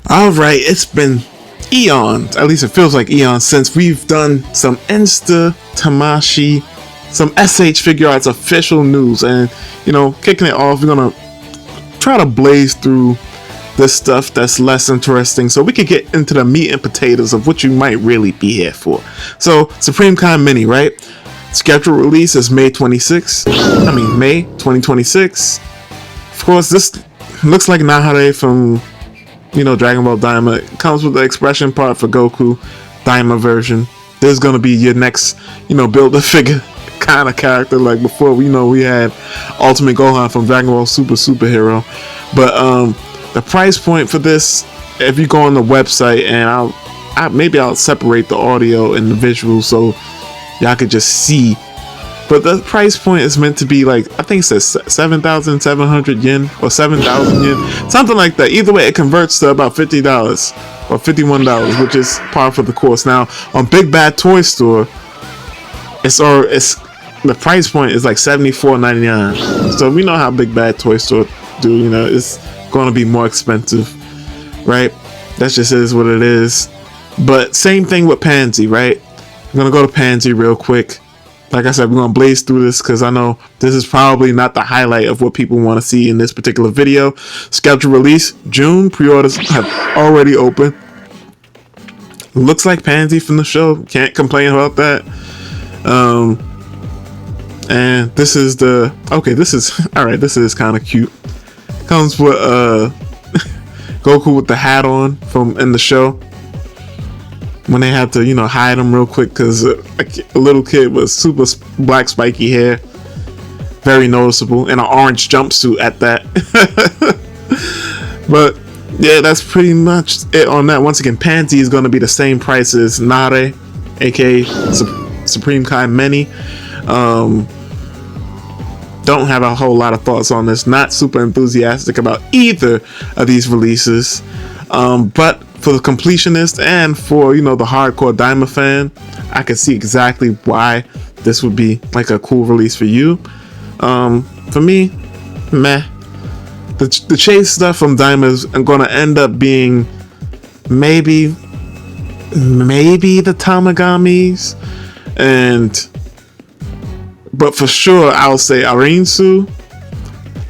Alright, it's been eons, at least it feels like eons, since we've done some tamashii, some S.h.figuarts official news, and kicking it off, we're gonna try to blaze through this stuff that's less interesting so we could get into the meat and potatoes of what you might really be here for. So, Supreme Kind Mini, right? Scheduled release is May 2026. Of course, this looks like Nahare from Dragon Ball Daima. It comes with the expression part for Goku, Daima version. This is gonna be your next, build a figure kind of character. Like before, we had Ultimate Gohan from Dragon Ball Superhero. But the price point for this, if you go on the website, and maybe I'll separate the audio and the visual so y'all could just see. But the price point is meant to be like, I think it says 7,700 yen or 7,000 yen, something like that. Either way, it converts to about $50 or $51, which is par for the course. Now on Big Bad Toy Store, it's the price point is like $74.99. So we know how Big Bad Toy Store do. It's going to be more expensive, right? That just is what it is. But same thing with Panzy, right? I'm gonna go to Panzy real quick. Like I said, we're going to blaze through this because I know this is probably not the highlight of what people want to see in this particular video. Scheduled release, June. Pre-orders have already opened. Looks like Panzy from the show. Can't complain about that. And this is alright, this is kind of cute. Comes with Goku with the hat on from in the show. When they had to, hide him real quick because a little kid with super black spiky hair, very noticeable, and an orange jumpsuit at that. But yeah, that's pretty much it on that. Once again, Panzy is going to be the same price as Nare, aka Supreme Kind Mini. Don't have a whole lot of thoughts on this. Not super enthusiastic about either of these releases. But for the completionist and for the hardcore Daima fan, I can see exactly why this would be like a cool release for you. For me, meh. The chase stuff from Daima is going to end up being maybe the Tamagamis, but for sure I'll say Arinsu,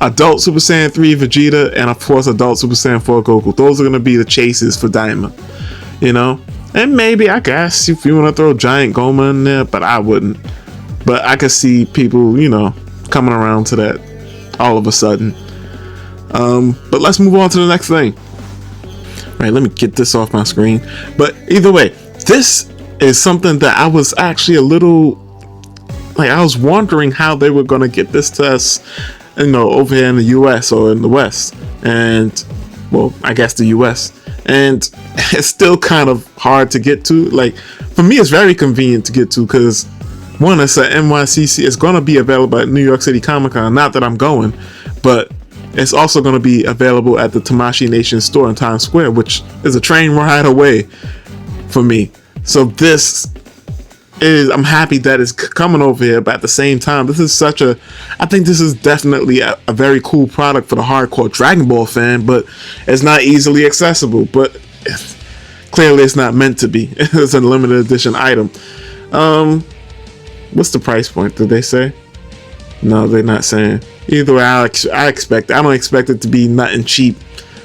Adult Super Saiyan 3 Vegeta, and of course Adult Super Saiyan 4 Goku. Those are going to be the chases for Daima, and maybe, I guess, if you want to throw Giant Goma in there, but I wouldn't. But I could see people coming around to that all of a sudden. But let's move on to the next thing. Right, let me get this off my screen. But either way, this is something that I was actually a little I was wondering how they were going to get this to us, over here in the US or in the West, and well, I guess the US, and it's still kind of hard to get to. Like, for me, it's very convenient to get to because one, it's at NYCC. It's going to be available at New York City Comic Con. Not that I'm going, but it's also going to be available at the Tamashii Nation store in Times Square, which is a train ride away for me. So this I'm happy that it's coming over here, but at the same time, this is I think this is definitely a very cool product for the hardcore Dragon Ball fan, but it's not easily accessible. But clearly it's not meant to be. It's a limited edition item. What's the price point? Did they say? No, they're not saying. Either way, I don't expect it to be nothing cheap.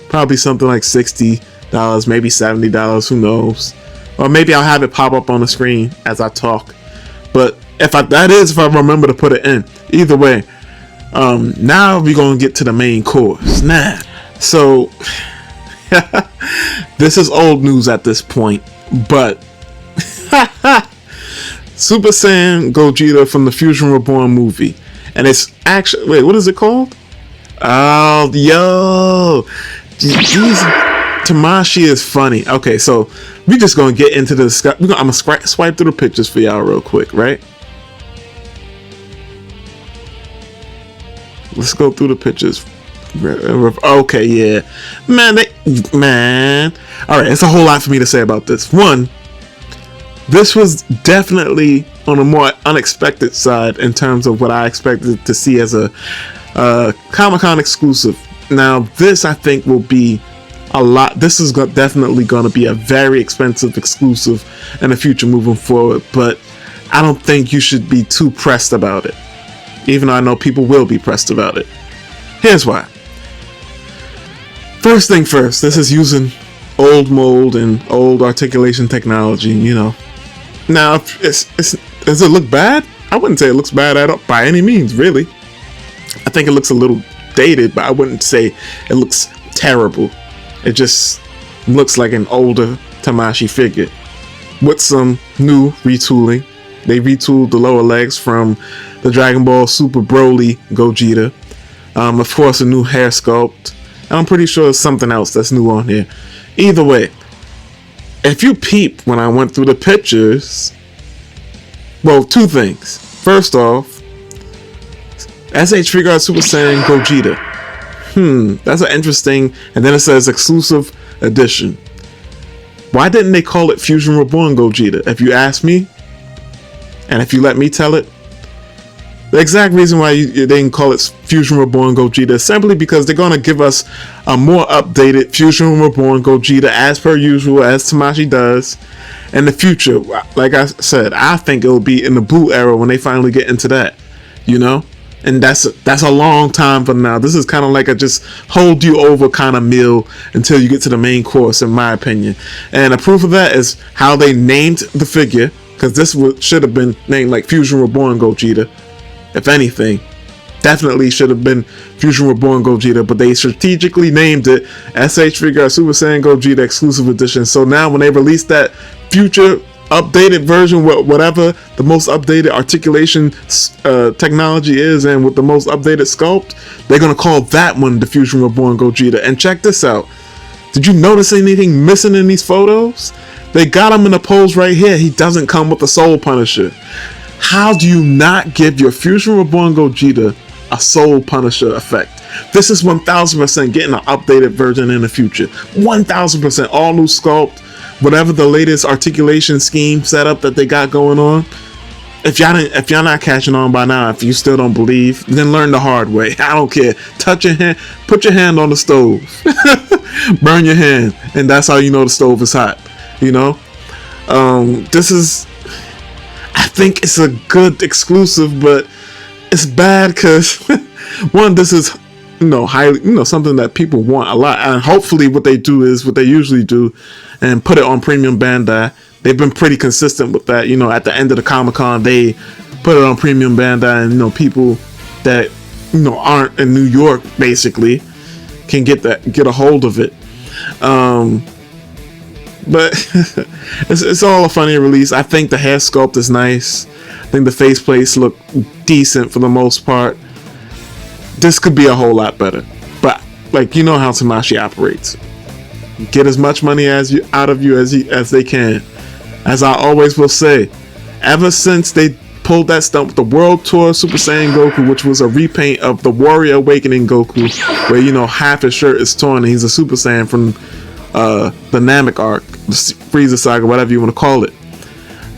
Probably something like $60, maybe $70, who knows. Or maybe I'll have it pop up on the screen as I talk. But if I remember to put it in. Either way, now we're going to get to the main course. So, this is old news at this point. But, Super Saiyan Gogeta from the Fusion Reborn movie. And it's actually, wait, what is it called? Oh, yo. These tamashii is funny. Okay, so we just gonna get into the discussion. I'm gonna swipe through the pictures for y'all real quick, right? Let's go through the pictures. Okay, yeah, man. All right, it's a whole lot for me to say about this. One, this was definitely on a more unexpected side in terms of what I expected to see as a Comic-Con exclusive. Now, this I think will be a lot. This is definitely going to be a very expensive exclusive in the future moving forward, but I don't think you should be too pressed about it, even though I know people will be pressed about it. Here's why. First thing first, this is using old mold and old articulation technology, you know. Now, does it look bad? I wouldn't say it looks bad at all, by any means, really. I think it looks a little dated, but I wouldn't say it looks terrible. It just looks like an older Tamashii figure with some new retooling. They retooled the lower legs from the Dragon Ball Super Broly Gogeta. Of course, a new hair sculpt. And I'm pretty sure there's something else that's new on here. Either way, if you peep when I went through the pictures, well, two things. First off, S.h.figuarts Super Saiyan Gogeta. That's an interesting, and then it says exclusive edition. Why didn't they call it Fusion Reborn Gogeta? If you ask me, and if you let me tell it, the exact reason why they didn't call it Fusion Reborn Gogeta is simply because they're going to give us a more updated Fusion Reborn Gogeta as per usual, as Tamashii does in the future. Like I said, I think it'll be in the Blue era when they finally get into that, you know? And that's a long time from now. This is kind of like a just hold you over kind of meal until you get to the main course, in my opinion. And a proof of that is how they named the figure, because this should have been named like Fusion Reborn Gogeta. If anything, definitely should have been Fusion Reborn Gogeta, but they strategically named it S.h.figuarts Super Saiyan Gogeta Exclusive Edition. So now when they release that future updated version, whatever the most updated articulation technology is, and with the most updated sculpt, they're gonna call that one the Fusion Reborn Gogeta. And check this out. Did you notice anything missing in these photos? They got him in a pose right here. He doesn't come with the Soul Punisher. How do you not give your Fusion Reborn Gogeta a Soul Punisher effect? This is 1000% getting an updated version in the future. 1000%, all new sculpt, whatever the latest articulation scheme setup that they got going on. If y'all not catching on by now, if you still don't believe, then learn the hard way. I don't care. Touch your hand, put your hand on the stove, burn your hand, and that's how you know the stove is hot. You know, this is. I think it's a good exclusive, but it's bad because one, this is highly something that people want a lot, and hopefully what they do is what they usually do and put it on Premium Bandai. They've been pretty consistent with that. At the end of the Comic-Con, they put it on Premium Bandai, and people that aren't in New York basically can get a hold of it. But it's all a funny release. I think the hair sculpt is nice. I think the face plates look decent for the most part. This could be a whole lot better. But how Tamashii operates. Get as much money out of you as they can. As I always will say, ever since they pulled that stunt with the World Tour Super Saiyan Goku, which was a repaint of the Warrior Awakening Goku, where half his shirt is torn and he's a Super Saiyan from the Namek arc, the Frieza saga, whatever you want to call it.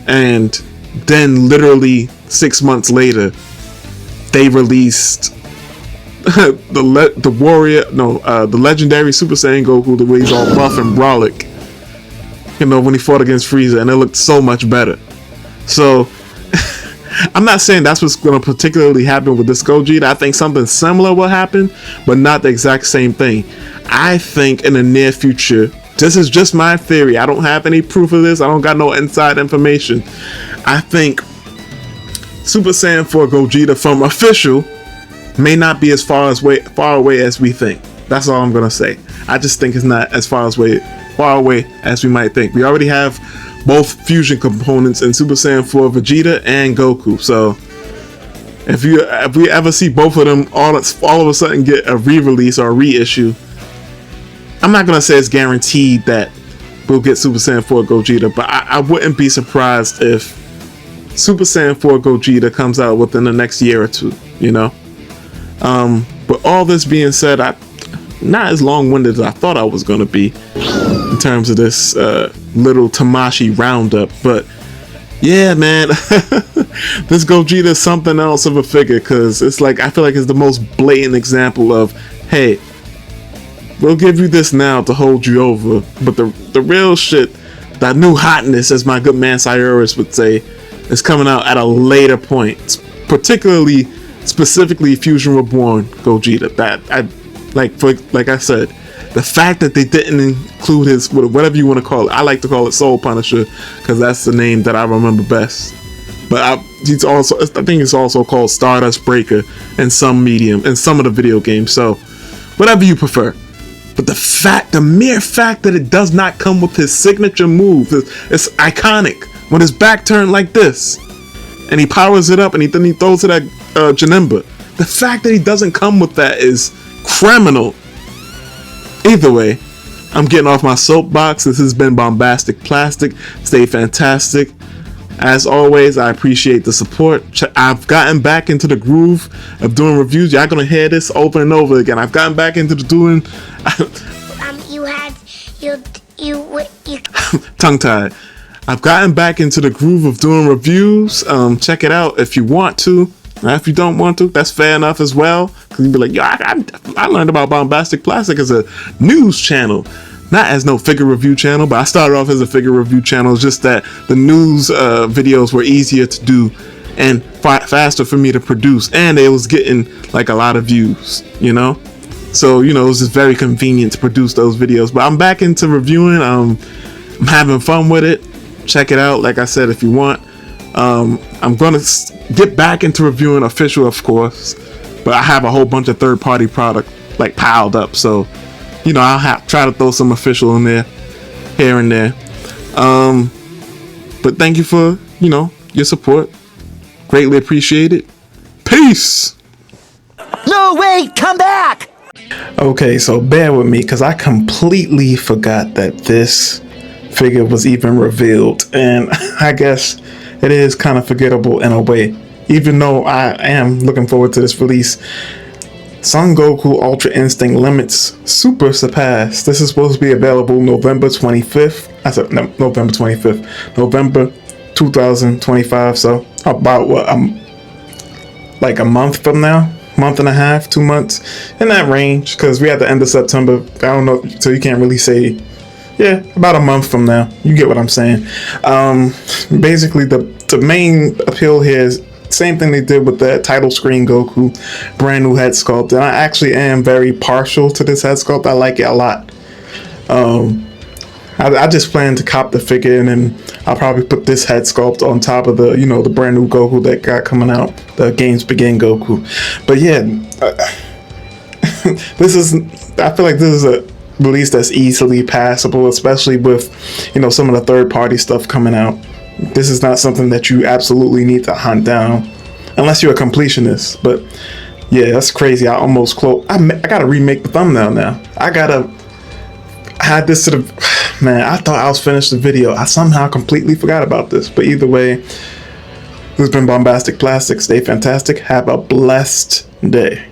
And then literally 6 months later, they released the legendary Super Saiyan Goku, the way he's all buff and brolic, when he fought against Frieza, and it looked so much better. So I'm not saying that's what's going to particularly happen with this Gogeta. I think something similar will happen, but not the exact same thing. I think in the near future, this is just my theory, I don't have any proof of this, I don't got no inside information. I think Super Saiyan 4 Gogeta from official may not be as far away as we think. That's all I'm gonna say. I just think it's not as far away as we might think. We already have both fusion components in Super Saiyan 4 Vegeta and Goku. So if we ever see both of them all of a sudden get a re-release or a reissue, I'm not gonna say it's guaranteed that we'll get Super Saiyan 4 Gogeta, but I wouldn't be surprised if Super Saiyan 4 Gogeta comes out within the next year or two. But all this being said, I'm not as long-winded as I thought I was gonna be in terms of this little Tamashii roundup, but yeah, man, this Gogeta is something else of a figure, because it's I feel like it's the most blatant example of, hey, we'll give you this now to hold you over, but the real shit, that new hotness, as my good man SIKE would say, is coming out at a later point. Specifically Fusion Reborn Gogeta. That like I said, the fact that they didn't include his, whatever you want to call it, I like to call it Soul Punisher because that's the name that I remember best. But I think it's also called Stardust Breaker in some medium, in some of the video games. So whatever you prefer. But the mere fact that it does not come with his signature move, it's iconic. When his back turned like this, and he powers it up, and then he throws it at Janemba. The fact that he doesn't come with that is criminal. Either way, I'm getting off my soapbox. This has been Bombastic Plastic. Stay fantastic. As always, I appreciate the support. I've gotten back into the groove of doing reviews. Y'all gonna hear this over and over again. I've gotten back into the doing. Tongue tied. I've gotten back into the groove of doing reviews. Check it out if you want to. If you don't want to, that's fair enough as well. Because you'd be like, yo, I learned about Bombastic Plastic as a news channel. Not as no figure review channel, but I started off as a figure review channel. It's just that the news videos were easier to do and faster for me to produce. And it was getting like a lot of views, you know? So, you know, it was just very convenient to produce those videos. But I'm back into reviewing. I'm having fun with it. Check it out, like I said, if you want. I'm going to get back into reviewing official, of course. But I have a whole bunch of third-party product like piled up. So, you know, I'll try to throw some official in there, here and there. But thank you for, you know, your support. Greatly appreciate it. Peace! No, wait, come back! Okay, so bear with me, because I completely forgot that this figure was even revealed. And I guess it is kind of forgettable in a way. Even though I am looking forward to this release. Son Goku Ultra Instinct Limits Super Surpassed. This is supposed to be available November 25th. I said no, November 25th. November 2025. So about what? Like a month from now? Month and a half, 2 months, in that range. Because we're at the end of September. I don't know, so you can't really say. Yeah, about a month from now. You get what I'm saying. Basically, the main appeal here is same thing they did with the title screen Goku, brand new head sculpt, and I actually am very partial to this head sculpt. I like it a lot. I just plan to cop the figure, and then I'll probably put this head sculpt on top of the, you know, the brand new Goku that got coming out, the Games Begin Goku. But yeah, I feel like this is a release that's easily passable, especially with, you know, some of the third-party stuff coming out. This is not something that you absolutely need to hunt down unless you're a completionist. But yeah, that's crazy. I almost closed. I gotta remake the thumbnail now. I had this to the man. I thought I was finished the video. I somehow completely forgot about this. But either way, this has been Bombastic Plastic. Stay fantastic. Have a blessed day.